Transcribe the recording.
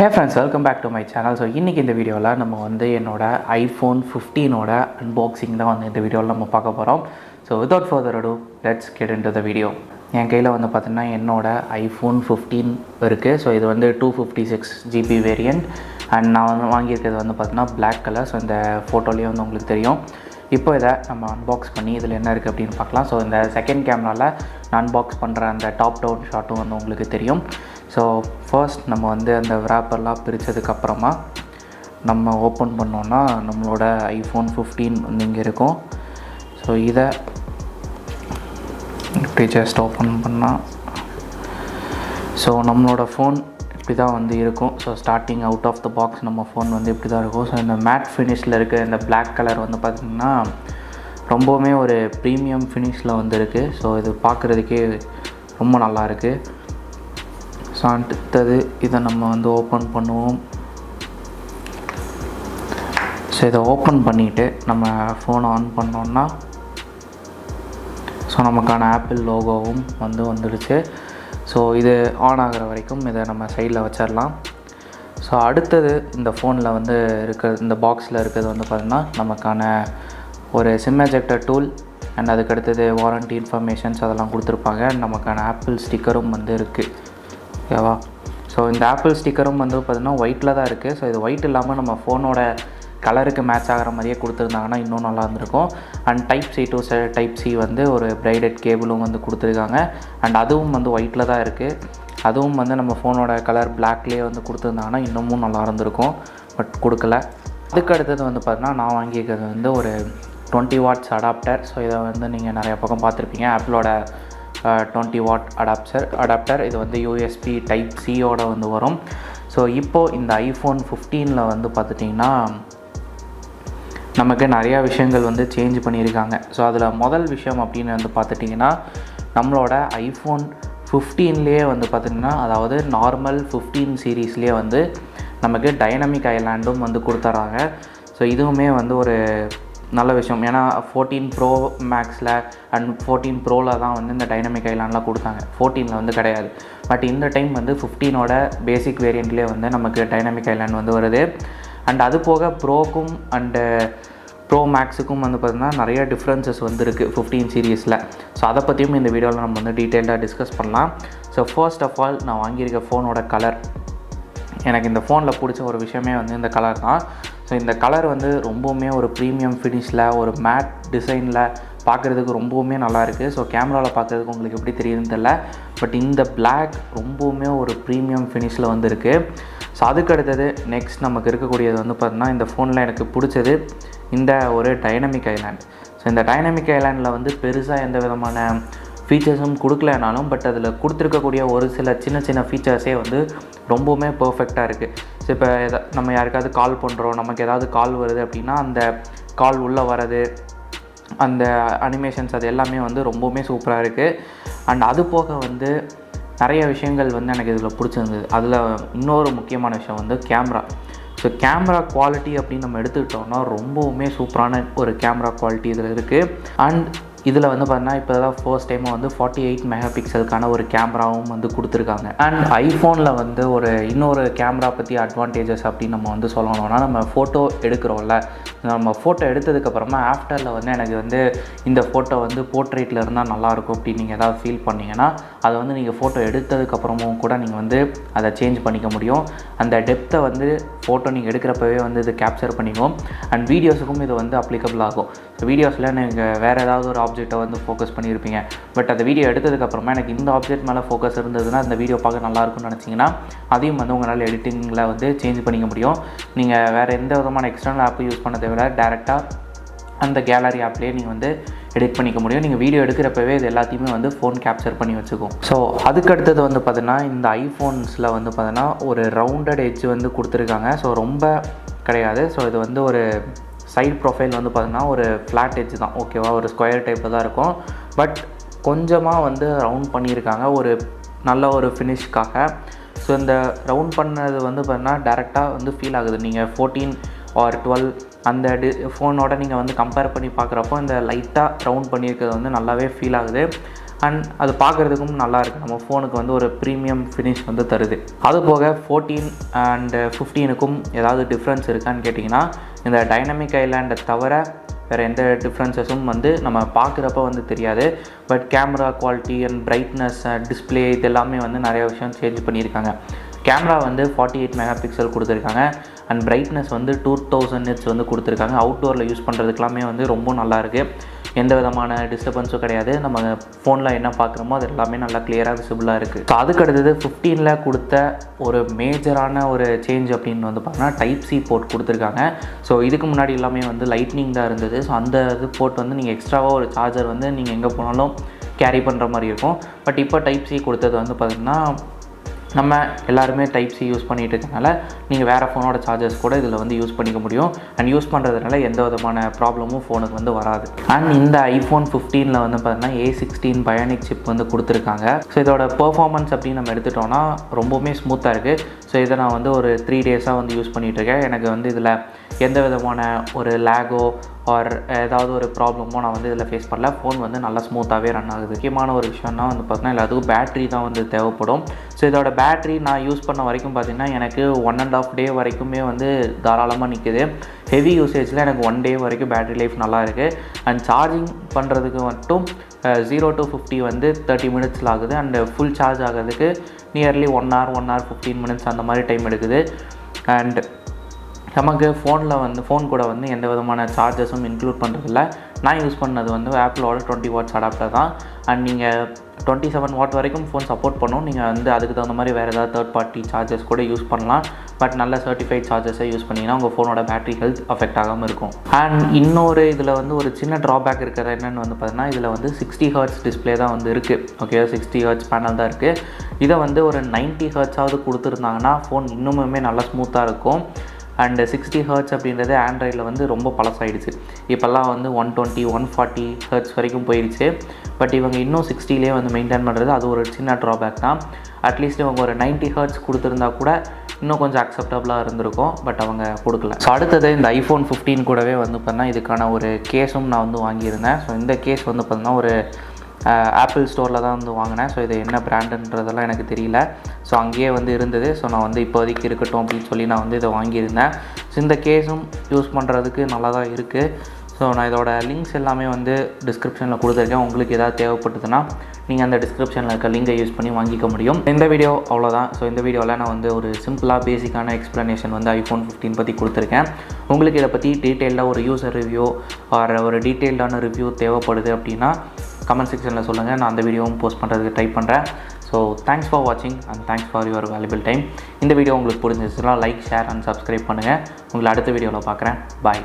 Hey friends, welcome back to my channel. So இன்னைக்கு இந்த வீடியோவில் நம்ம வந்து என்னோட iPhone 15ஓட அன்பாக்சிங் தான் வந்து இந்த வீடியோவில் நம்ம பார்க்க போகிறோம். So without further ado, let's get into the video. என் கையில் வந்து பார்த்திங்கன்னா என்னோட iPhone 15 இருக்குது. ஸோ இது வந்து 256GB வேரியண்ட் அண்ட் நான் வந்து வாங்கியிருக்கிறது வந்து பார்த்திங்கன்னா Black கலர். ஸோ இந்த ஃபோட்டோலேயே வந்து உங்களுக்கு தெரியும். இப்போ இதை நம்ம அன்பாக்ஸ் பண்ணி இதில் என்ன இருக்குது அப்படின்னு பார்க்கலாம். ஸோ இந்த செகண்ட் கேமராவில் நான் அன்பாக்ஸ் பண்ணுற அந்த டாப் டவுன் ஷாட்டும் வந்து உங்களுக்கு தெரியும். ஸோ ஃபர்ஸ்ட் நம்ம வந்து அந்த wrapperலாம் பிரித்ததுக்கப்புறமா நம்ம ஓப்பன் பண்ணோன்னா நம்மளோட iPhone 15 வந்து இங்கே இருக்கும். ஸோ இதை இப்படி ஜஸ்ட் ஓப்பன் பண்ணால் ஸோ நம்மளோட ஃபோன் இப்படி தான் வந்து இருக்கும். So starting out of the box நம்ம ஃபோன் வந்து இப்படி தான் இருக்கும். ஸோ இந்த மேட் ஃபினிஷில் இருக்க இந்த Black கலர் வந்து பார்த்திங்கன்னா ரொம்பவுமே ஒரு ப்ரீமியம் ஃபினிஷில் வந்து இருக்குது. ஸோ இது பார்க்குறதுக்கே ரொம்ப நல்லா இருக்குது. ஸோ அடுத்தது இதை நம்ம வந்து ஓப்பன் பண்ணுவோம். ஸோ இதை ஓப்பன் பண்ணிவிட்டு நம்ம ஃபோனை ஆன் பண்ணோன்னா ஸோ நமக்கான ஆப்பிள் லோகோவும் வந்து வந்துடுச்சு. ஸோ இது ஆன் ஆகிற வரைக்கும் இதை நம்ம சைடில் வச்சிடலாம். ஸோ அடுத்தது இந்த ஃபோனில் வந்து இந்த பாக்ஸில் இருக்கிறது வந்து பார்த்திங்கன்னா நமக்கான ஒரு சிம் எஜெக்டர் டூல் அண்ட் அதுக்கடுத்தது வாரண்ட்டி இன்ஃபர்மேஷன்ஸ் அதெல்லாம் கொடுத்துருப்பாங்க. நமக்கான ஆப்பிள் ஸ்டிக்கரும் வந்து இருக்குது. ஓகேவா? ஸோ இந்த ஆப்பிள் ஸ்டிக்கரும் வந்து பார்த்திங்கன்னா ஒயிட்டில் தான் இருக்குது. ஸோ இது ஒயிட் இல்லாமல் நம்ம ஃபோனோட கலருக்கு மேட்ச் ஆகிற மாதிரியே கொடுத்துருந்தாங்கன்னா இன்னும் நல்லா இருந்திருக்கும். அண்ட் Type-C to Type-C வந்து ஒரு பிரைடட் கேபிளும் வந்து கொடுத்துருக்காங்க. அண்ட் அதுவும் வந்து ஒயிட்டில் தான் இருக்குது. அதுவும் வந்து நம்ம ஃபோனோட கலர் பிளாக்லேயே வந்து கொடுத்துருந்தாங்கன்னா இன்னமும் நல்லா இருந்திருக்கும். பட் கொடுக்கல. அதுக்கு அடுத்தது வந்து பார்த்தீங்கன்னா நான் வாங்கியிருக்கிறது வந்து ஒரு 20 வாட்ஸ் அடாப்டர். ஸோ இதை வந்து நீங்கள் நிறைய பக்கம் பார்த்துருப்பீங்க. ஆப்பிளோட 20 வாட் அடாப்டர் இது வந்து USB Type-Cயோட வந்து வரும். ஸோ இப்போது இந்த iPhone 15 வந்து பார்த்துட்டிங்கன்னா நமக்கு நிறையா விஷயங்கள் வந்து சேஞ்ச் பண்ணியிருக்காங்க. ஸோ அதில் முதல் விஷயம் அப்படின்னு வந்து பார்த்துட்டிங்கன்னா நம்மளோட iPhone 15லேயே வந்து பார்த்திங்கன்னா அதாவது நார்மல் 15 சீரீஸ்லேயே வந்து நமக்கு டைனமிக் ஐலாண்டும் வந்து கொடுத்துட்றாங்க. ஸோ இதுவுமே வந்து ஒரு நல்ல விஷயம். ஏன்னா 14 Pro Maxல அண்ட் 14 Proவில் தான் வந்து இந்த டைனமிக் ஐலாண்ட்லாம் கொடுத்தாங்க. 14ல் வந்து கிடையாது. பட் இந்த டைம் வந்து 15ஓட பேசிக் வேரியண்ட்லேயே வந்து நமக்கு டைனமிக் ஐலாண்ட் வந்து வருது. அண்ட் அது போக ப்ரோக்கும் அண்டு ப்ரோ மேக்ஸுக்கும் வந்து பார்த்திங்கன்னா நிறைய டிஃப்ரென்சஸ் வந்து இருக்குது 15 சீரீஸில். ஸோ அதை பற்றியும் இந்த வீடியோவில் நம்ம வந்து டீட்டெயிலாக டிஸ்கஸ் பண்ணலாம். ஸோ ஃபர்ஸ்ட் ஆஃப் ஆல் நான் வாங்கியிருக்க ஃபோனோட கலர், எனக்கு இந்த ஃபோனில் பிடிச்ச ஒரு விஷயமே வந்து இந்த கலர் தான். ஸோ இந்த கலர் வந்து ரொம்பவுமே ஒரு ப்ரீமியம் ஃபினிஷில் ஒரு மேட் டிசைனில் பார்க்குறதுக்கு ரொம்பவுமே நல்லாயிருக்கு. ஸோ கேமராவில் பார்க்குறதுக்கு உங்களுக்கு எப்படி தெரியுதுன்னு தெரியல. பட் இந்த Black ரொம்பவுமே ஒரு ப்ரீமியம் ஃபினிஷில் வந்து இருக்குது. ஸோ அதுக்கு அடுத்தது நெக்ஸ்ட் நமக்கு இருக்கக்கூடியது வந்து பார்த்திங்கன்னா இந்த ஃபோனில் எனக்கு பிடிச்சது இந்த ஒரு டைனமிக் ஐலாண்ட். ஸோ இந்த டைனமிக் ஐலாண்டில் வந்து பெருசாக எந்த விதமான ஃபீச்சர்ஸும் கொடுக்கலனாலும் பட் அதில் கொடுத்துருக்கக்கூடிய ஒரு சில சின்ன சின்ன ஃபீச்சர்ஸே வந்து ரொம்பவுமே பர்ஃபெக்டாக இருக்குது. ஸோ இப்போ நம்ம யாருக்காவது கால் பண்ணுறோம், நமக்கு ஏதாவது கால் வருது அப்படின்னா அந்த கால் உள்ளே வர்றது, அந்த அனிமேஷன்ஸ் அது எல்லாமே வந்து ரொம்பவுமே சூப்பராக இருக்குது. அண்ட் அது போக வந்து நிறைய விஷயங்கள் வந்து எனக்கு இதில் பிடிச்சிருந்தது. அதில் இன்னொரு முக்கியமான விஷயம் வந்து கேமரா. ஸோ கேமரா குவாலிட்டி அப்படின்னு நம்ம எடுத்துக்கிட்டோம்னா ரொம்பவுமே சூப்பரான ஒரு கேமரா குவாலிட்டி இதில் இருக்குது. அண்ட் இதில் வந்து பார்த்தீங்கன்னா இப்போ தான் ஃபர்ஸ்ட் டைமாக வந்து 48 மெகாபிக்சலுக்கான ஒரு கேமராவும் வந்து கொடுத்துருக்காங்க. அண்ட் ஐஃபோனில் வந்து ஒரு இன்னொரு கேமரா பற்றி அட்வான்டேஜஸ் அப்படின்னு நம்ம வந்து சொல்லணும்னா நம்ம ஃபோட்டோ எடுக்கிறோம்ல, நம்ம ஃபோட்டோ எடுத்ததுக்கப்புறமா ஆஃப்டரில் வந்து எனக்கு வந்து இந்த ஃபோட்டோ வந்து போர்ட்ரேட்டில் இருந்தால் நல்லாயிருக்கும் அப்படின்னு நீங்கள் ஏதாவது ஃபீல் பண்ணிங்கன்னா அதை வந்து நீங்கள் ஃபோட்டோ எடுத்ததுக்கப்புறமும் கூட நீங்கள் வந்து அதை சேஞ்ச் பண்ணிக்க முடியும். அந்த டெப்த்தை வந்து ஃபோட்டோ நீங்கள் எடுக்கிறப்பவே வந்து இது கேப்சர் பண்ணிக்கும். அண்ட் வீடியோஸுக்கும் இது வந்து அப்ளிகபிள் ஆகும். ஸோ வீடியோஸில் நீங்கள் வேறு ஏதாவது ஒரு ஆப்ஜெக்டை வந்து ஃபோக்கஸ் பண்ணியிருப்பீங்க. பட் அந்த வீடியோ எடுத்ததுக்கப்புறமா எனக்கு இந்த ஆப்ஜெக்ட் மேலே ஃபோக்கஸ் இருந்ததுன்னா அந்த வீடியோ பார்க்க நல்லாயிருக்கும்னு நினச்சிங்கன்னா அதையும் வந்து உங்களால் எடிட்டிங்கில் வந்து சேஞ்ச் பண்ணிக்க முடியும். நீங்கள் வேறு எந்த விதமான எக்ஸ்டர்னல் ஆப்பு யூஸ் பண்ணதை விட டேரெக்டாக அந்த கேலரி ஆப்லேயே நீங்கள் வந்து எடிட் பண்ணிக்க முடியும். நீங்கள் வீடியோ எடுக்கிறப்பவே இது எல்லாத்தையுமே வந்து ஃபோன் கேப்சர் பண்ணி வச்சுக்கும். ஸோ அதுக்கு அடுத்தது வந்து பார்த்தீங்கன்னா இந்த ஐஃபோன்ஸில் வந்து பார்த்தீங்கன்னா ஒரு ரவுண்டட் எட்ஜ் வந்து கொடுத்துருக்காங்க. ஸோ ரொம்ப கிடையாது. ஸோ இது வந்து ஒரு சைட் ப்ரொஃபைல் வந்து பார்த்திங்கன்னா ஒரு ஃப்ளாட் எட்ஜ் தான். ஓகேவா? ஒரு ஸ்கொயர் டைப்பில் தான் இருக்கும். பட் கொஞ்சமாக வந்து ரவுண்ட் பண்ணியிருக்காங்க ஒரு நல்ல ஒரு ஃபினிஷ்க்காக. ஸோ இந்த ரவுண்ட் பண்ணது வந்து பார்த்திங்கன்னா டேரெக்டாக வந்து ஃபீல் ஆகுது. நீங்கள் 14 ஆர் 12 அந்த ஃபோனோட நீங்கள் வந்து கம்பேர் பண்ணி பார்க்குறப்போ இந்த லைட்டாக ரவுண்ட் பண்ணியிருக்கிறது வந்து நல்லாவே ஃபீல் ஆகுது. அண்ட் அது பார்க்குறதுக்கும் நல்லாயிருக்கு. நம்ம ஃபோனுக்கு வந்து ஒரு ப்ரீமியம் ஃபினிஷ் வந்து தருது. அது போக 14 அண்ட் 15க்கும் ஏதாவது டிஃப்ரென்ஸ் இருக்கான்னு கேட்டிங்கன்னா, இந்த டைனமிக் ஐலாண்டை தவிர வேறு எந்த டிஃப்ரென்சஸும் வந்து நம்ம பார்க்குறப்ப வந்து தெரியாது. But camera quality and brightness, display இது எல்லாமே வந்து நிறைய விஷயம் சேஞ்ச் பண்ணியிருக்காங்க. கேமரா வந்து 48 மெகா பிக்சல் கொடுத்துருக்காங்க அண்ட் பிரைட்னஸ் வந்து 2000 nits வந்து கொடுத்துருக்காங்க. அவுட்டோரில் யூஸ் பண்ணுறதுக்கெல்லாமே வந்து ரொம்ப நல்லாயிருக்கு. எந்த விதமான டிஸ்டர்பன்ஸும் கிடையாது. நம்ம ஃபோனில் என்ன பார்க்குறோமோ அது எல்லாமே நல்லா கிளியராக விசிபிளாக இருக்குது. ஸோ அதுக்கு அடுத்தது 15ல் கொடுத்த ஒரு மேஜரான ஒரு சேஞ்ச் அப்படின்னு வந்து பார்த்தீங்கன்னா டைப் சி போர்ட் கொடுத்துருக்காங்க. ஸோ இதுக்கு முன்னாடி எல்லாமே வந்து லைட்னிங் தான் இருந்தது. ஸோ அந்த இது போர்ட் வந்து நீங்கள் எக்ஸ்ட்ராவாக ஒரு சார்ஜர் வந்து நீங்கள் எங்கே போனாலும் கேரி பண்ணுற மாதிரி இருக்கும். பட் இப்போ டைப் சி கொடுத்தது வந்து பார்த்திங்கன்னா நம்ம எல்லாருமே டைப் சி யூஸ் பண்ணிகிட்டு இருக்கனால நீங்கள் வேறு ஃபோனோட சார்ஜர்ஸ் கூட இதில் வந்து யூஸ் பண்ணிக்க முடியும். அண்ட் யூஸ் பண்ணுறதுனால எந்த விதமான ப்ராப்ளமும் ஃபோனுக்கு வந்து வராது. அண்ட் இந்த iPhone 15ல் வந்து பார்த்தீங்கன்னா A16 பயானிக் சிப் வந்து கொடுத்துருக்காங்க. ஸோ இதோட பெர்ஃபார்மன்ஸ் அப்படின்னு நம்ம எடுத்துட்டோம்னா ரொம்பவுமே ஸ்மூத்தாக இருக்குது. ஸோ இதை நான் வந்து ஒரு 3 டேஸாக வந்து யூஸ் பண்ணிகிட்ருக்கேன். எனக்கு வந்து இதில் எந்த விதமான ஒரு லேகோ ஆர் ஏதாவது ஒரு ப்ராப்ளமோ நான் வந்து இதில் ஃபேஸ் பண்ணல. ஃபோன் வந்து நல்லா ஸ்மூத்தாகவே ரன் ஆகுது. முக்கியமான ஒரு விஷயம்னா வந்து பார்த்தீங்கன்னா எல்லாத்துக்கும் பேட்ரி தான் வந்து தேவைப்படும். ஸோ இதோட பேட்ரி நான் யூஸ் பண்ண வரைக்கும் பார்த்திங்கன்னா எனக்கு 1.5 டே வரைக்குமே வந்து தாராளமாக நிற்குது. ஹெவி யூசேஜில் எனக்கு 1 டே வரைக்கும் பேட்ரி லைஃப் நல்லா இருக்குது. அண்ட் சார்ஜிங் பண்ணுறதுக்கு மட்டும் 0 to 50 வந்து 30 minutes ஆகுது. அண்ட் ஃபுல் சார்ஜ் ஆகிறதுக்கு நியர்லி 1 hour 15 minutes அந்த மாதிரி டைம் எடுக்குது. அண்ட் நமக்கு ஃபோன் கூட வந்து எந்த விதமான சார்ஜஸும் இன்க்ளூட் பண்ணுறதில்ல. நான் யூஸ் பண்ணது வந்து ஆப்பிளோட 20 watts அடாப்டர் தான். அண்ட் நீங்கள் 27 watt வரைக்கும் ஃபோன் சப்போர்ட் பண்ணும். நீங்கள் வந்து அதுக்கு தகுந்த மாதிரி வேறு ஏதாவது தேர்ட் பார்ட்டி சார்ஜஸ் கூட யூஸ் பண்ணலாம். பட் நல்ல சர்டிஃபைட் சார்ஜஸை யூஸ் பண்ணிங்கன்னா உங்கள் ஃபோனோட பேட்டரி ஹெல்த் அஃபெக்ட் ஆகாமல் இருக்கும். அண்ட் இன்னொரு இதில் வந்து ஒரு சின்ன ட்ராபேக் இருக்கிறது என்னென்னு வந்து பார்த்தீங்கன்னா இதில் வந்து 60 Hz டிஸ்பிளே தான் வந்து இருக்குது. ஓகே, 60 Hz பேனல் தான் இருக்குது. இதை வந்து ஒரு 90 Hz கொடுத்துருந்தாங்கன்னா ஃபோன் இன்னுமுமே நல்லா ஸ்மூத்தாக இருக்கும். அண்டு 60 Hz அப்படின்றது ஆண்ட்ராய்டில் வந்து ரொம்ப பழசாயிடுச்சு. இப்போல்லாம் வந்து 120 140 Hz வரைக்கும் போயிடுச்சு. பட் இவங்க இன்னும் 60லேயே வந்து மெயின்டைன் பண்ணுறது அது ஒரு சின்ன ட்ராபேக் தான். அட்லீஸ்ட் இவங்க ஒரு 90 Hz கொடுத்துருந்தா கூட இன்னும் கொஞ்சம் அக்செப்டபுளாக இருந்திருக்கும். பட் அவங்க கொடுக்கல. ஸோ அடுத்தது இந்த iPhone 15 கூடவே வந்து பார்த்தீங்கன்னா இதுக்கான ஒரு கேஸும் நான் வந்து வாங்கியிருந்தேன். ஸோ இந்த கேஸ் வந்து பார்த்தீங்கன்னா ஒரு ஆப்பிள் ஸ்டோரில் தான் வந்து வாங்கினேன். ஸோ இது என்ன பிராண்டுன்றதெல்லாம் எனக்கு தெரியல. ஸோ அங்கேயே வந்து இருந்தது. ஸோ நான் வந்து இப்போதைக்கு இருக்கட்டும் அப்படின்னு சொல்லி நான் வந்து இதை வாங்கியிருந்தேன். ஸோ இந்த கேஸும் யூஸ் பண்ணுறதுக்கு நல்லா தான் இருக்குது. ஸோ நான் இதோட லிங்க்ஸ் எல்லாமே வந்து டிஸ்கிரிப்ஷனில் கொடுத்துருக்கேன். உங்களுக்கு எதாவது தேவைப்பட்டதுன்னா நீங்கள் அந்த டிஸ்கிரிப்ஷனில் இருக்க லிங்கை யூஸ் பண்ணி வாங்கிக்க முடியும். இந்த வீடியோ அவ்வளோதான். ஸோ இந்த வீடியோவில் நான் வந்து ஒரு சிம்பிளாக பேசிக்கான எக்ஸ்ப்ளனேஷன் வந்து iPhone 15 பற்றி கொடுத்துருக்கேன். உங்களுக்கு இதை பற்றி டீட்டெயில்டாக ஒரு யூசர் ரிவ்யூ ஆர் ஒரு டீட்டெயில்டான ரிவ்யூ தேவைப்படுது அப்படின்னா கமெண்ட் செக்ஷனில் சொல்லுங்கள். நான் அந்த வீடியோவும் போஸ்ட் பண்ணுறதுக்கு ட்ரை பண்ணுறேன். ஸோ தேங்க்ஸ் ஃபார் வாட்சிங் and thanks for your valuable time. இந்த வீடியோ உங்களுக்கு பிடிச்சிருச்சுன்னா லைக், ஷேர் அண்ட் சப்ஸ்கிரைப் பண்ணுங்கள். உங்களை அடுத்த வீடியோவில் பார்க்குறேன். பாய்.